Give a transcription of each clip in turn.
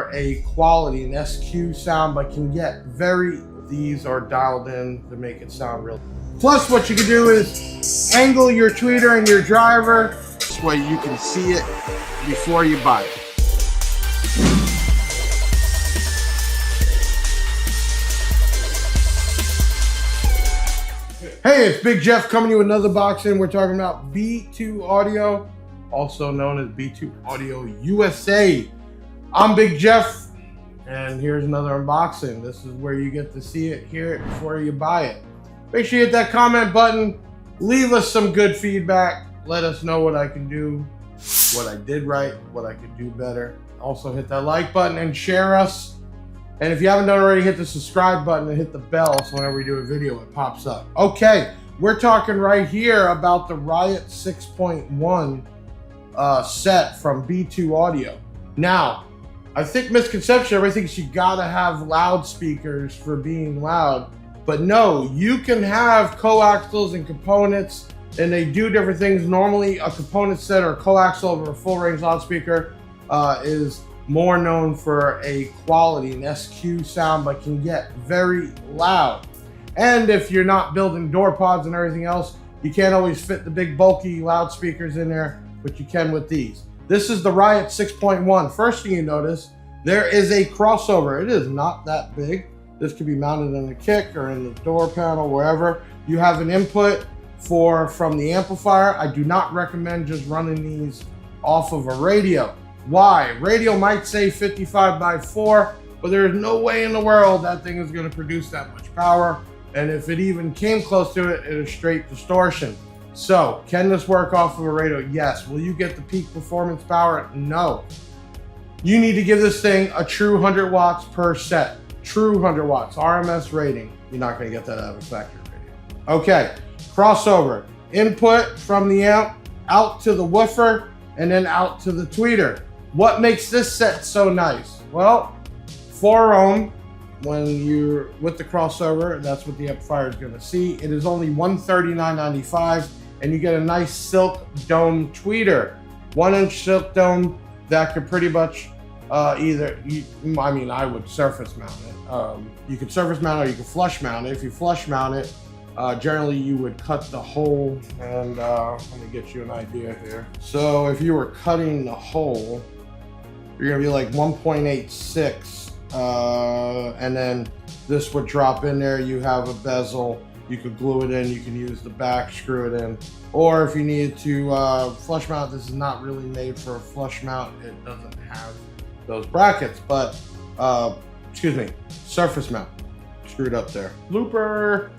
for a quality, an SQ sound, but can get these are dialed in to make it sound real. Plus what you can do is angle your tweeter and your driver. This way you can see it before you buy it. Hey, it's Big Jeff coming to you with another box in. We're talking about B2 Audio, also known as B2 Audio USA. I'm Big Jeff, and here's another unboxing. This is where you get to see it, hear it before you buy it. Make sure you hit that comment button. Leave us some good feedback. Let us know what I can do, what I did right, what I could do better. Also hit that like button and share us. And if you haven't done already, hit the subscribe button and hit the bell so whenever we do a video, it pops up. Okay, we're talking right here about the RIOT6.1 set from B2 Audio. Now, I think misconception, everybody thinks you gotta have loudspeakers for being loud, but no, you can have coaxials and components, and they do different things. Normally, a component set or a coaxial over a full range loudspeaker is more known for a quality, an SQ sound, but can get very loud. And if you're not building door pods and everything else, you can't always fit the big bulky loudspeakers in there, but you can with these. This is the RIOT6.1. First thing you notice, there is a crossover. It is not that big. This could be mounted in the kick or in the door panel, wherever. You have an input from the amplifier. I do not recommend just running these off of a radio. Why? Radio might say 55/4, but there's no way in the world that thing is going to produce that much power. And if it even came close to it, it is straight distortion. So, can this work off of a radio? Yes. Will you get the peak performance power? No. You need to give this thing a true 100 watts per set. True 100 watts, RMS rating. You're not going to get that out of a factory radio. Okay, crossover. Input from the amp out to the woofer and then out to the tweeter. What makes this set so nice? Well, 4 ohm. When you're with the crossover, that's what the amplifier is going to see. It is only $139.95, and you get a nice silk dome tweeter. 1-inch silk dome that could pretty much I would surface mount it. You could surface mount it or you could flush mount it. If you flush mount it, generally you would cut the hole, and let me get you an idea here. So if you were cutting the hole, you're going to be like 1.86. And then this would drop in there. You have a bezel, you could glue it in, you can use the back, screw it in, or if you needed to flush mount, this is not really made for a flush mount. It doesn't have those brackets, but surface mount, screwed up there, looper.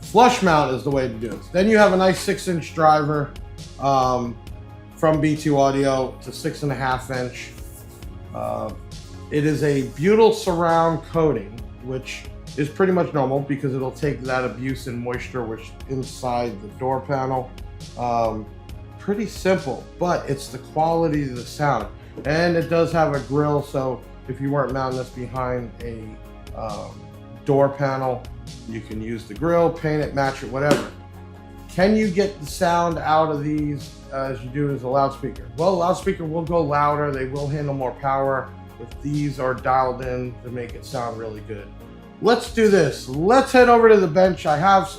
Flush mount is the way to do it. Then you have a nice 6-inch driver from B2 Audio. It's a 6.5 inch. It is a butyl surround coating, which is pretty much normal because it'll take that abuse and moisture which inside the door panel. Pretty simple, but it's the quality of the sound. And it does have a grill, so if you weren't mounting this behind a door panel, you can use the grill, paint it, match it, whatever. Can you get the sound out of these as you do as a loudspeaker? Well, a loudspeaker will go louder, they will handle more power. If these are dialed in to make it sound really good. Let's do this. Let's head over to the bench. I have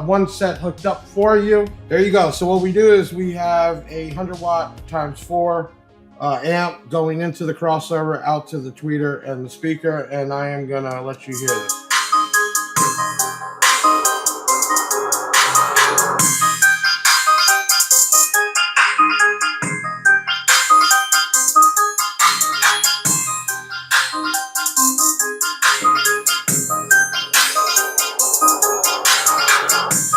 one set hooked up for you. There you go. So what we do is we have a 100 watt times 4 amp going into the crossover, out to the tweeter and the speaker, and I am gonna let you hear this.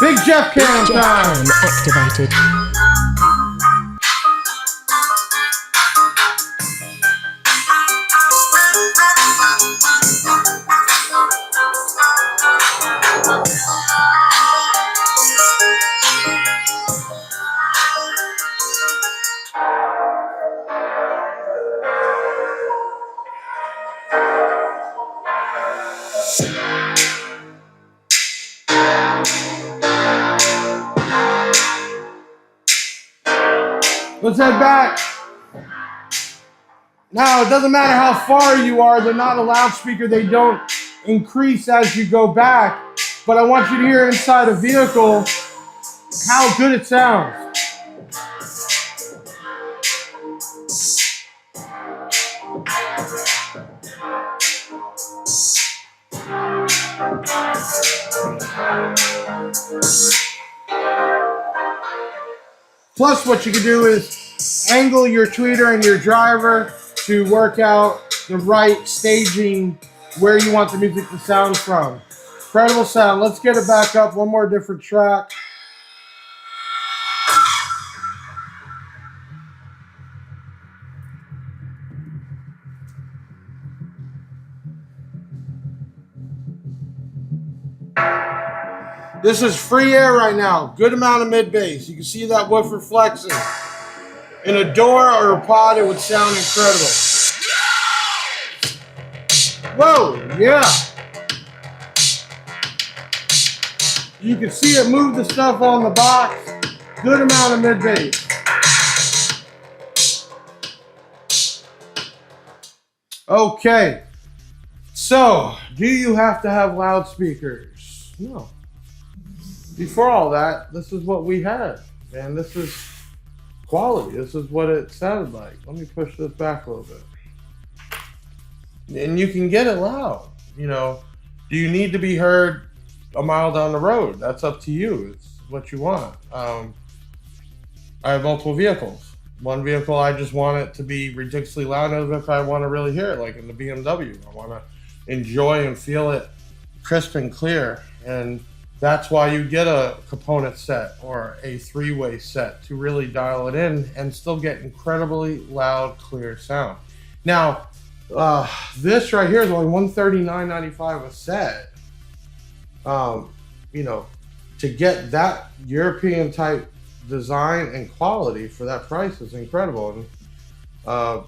Big Jeff cam time activated. Let's head back. Now, it doesn't matter how far you are. They're not a loudspeaker. They don't increase as you go back. But I want you to hear inside a vehicle how good it sounds. Plus, what you can do is angle your tweeter and your driver to work out the right staging where you want the music to sound from. Incredible sound. Let's get it back up. One more different track. This is free air right now. Good amount of mid bass. You can see that woofer flexing. In a door or a pod, it would sound incredible. Whoa, yeah. You can see it move the stuff on the box. Good amount of mid bass. Okay. So, do you have to have loudspeakers? No. Before all that, this is what we had. And this is quality. This is what it sounded like. Let me push this back a little bit. And you can get it loud. You know, do you need to be heard a mile down the road? That's up to you. It's what you want. I have multiple vehicles. One vehicle, I just want it to be ridiculously loud. Another if I want to really hear it, like in the BMW. I want to enjoy and feel it crisp and clear. And that's why you get a component set or a three-way set to really dial it in and still get incredibly loud, clear sound. Now, this right here is only $139.95 a set. You know, to get that European type design and quality for that price is incredible. And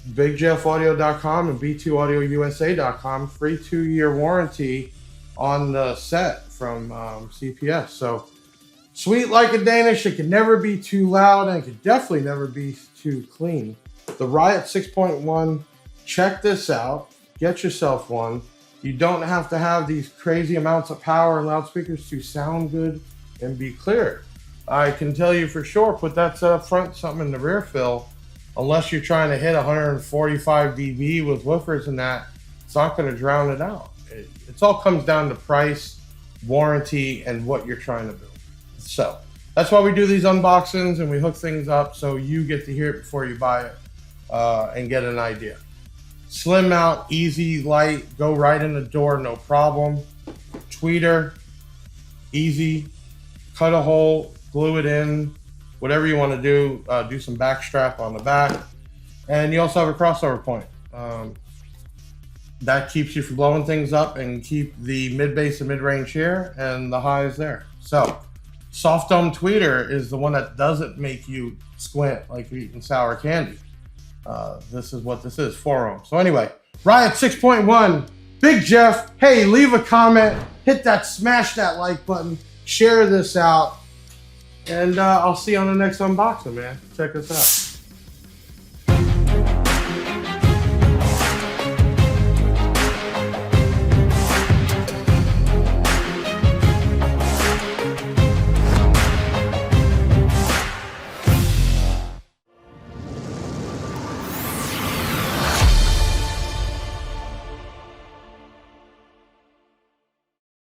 BigJeffAudio.com and B2AudioUSA.com, free 2-year warranty on the set from CPS. So sweet like a Danish. It can never be too loud and it can definitely never be too clean. The RIOT6.1, check this out. Get yourself one. You don't have to have these crazy amounts of power and loudspeakers to sound good and be clear. I can tell you for sure, put that set up front, something in the rear fill, unless you're trying to hit 145 dB with woofers and that, it's not going to drown it out. It all comes down to price, warranty, and what you're trying to build. So that's why we do these unboxings and we hook things up so you get to hear it before you buy it and get an idea. Slim mount, easy, light, go right in the door, no problem. Tweeter, easy, cut a hole, glue it in, whatever you want to do. Do some back strap on the back. And you also have a crossover point. That keeps you from blowing things up and keep the mid bass and mid range here and the highs there. So soft dome tweeter is the one that doesn't make you squint like you're eating sour candy. This is what this is, 4 ohm. So anyway, RIOT6.1, Big Jeff. Hey, leave a comment, hit that, smash that like button, share this out, and I'll see you on the next unboxing, man. Check us out.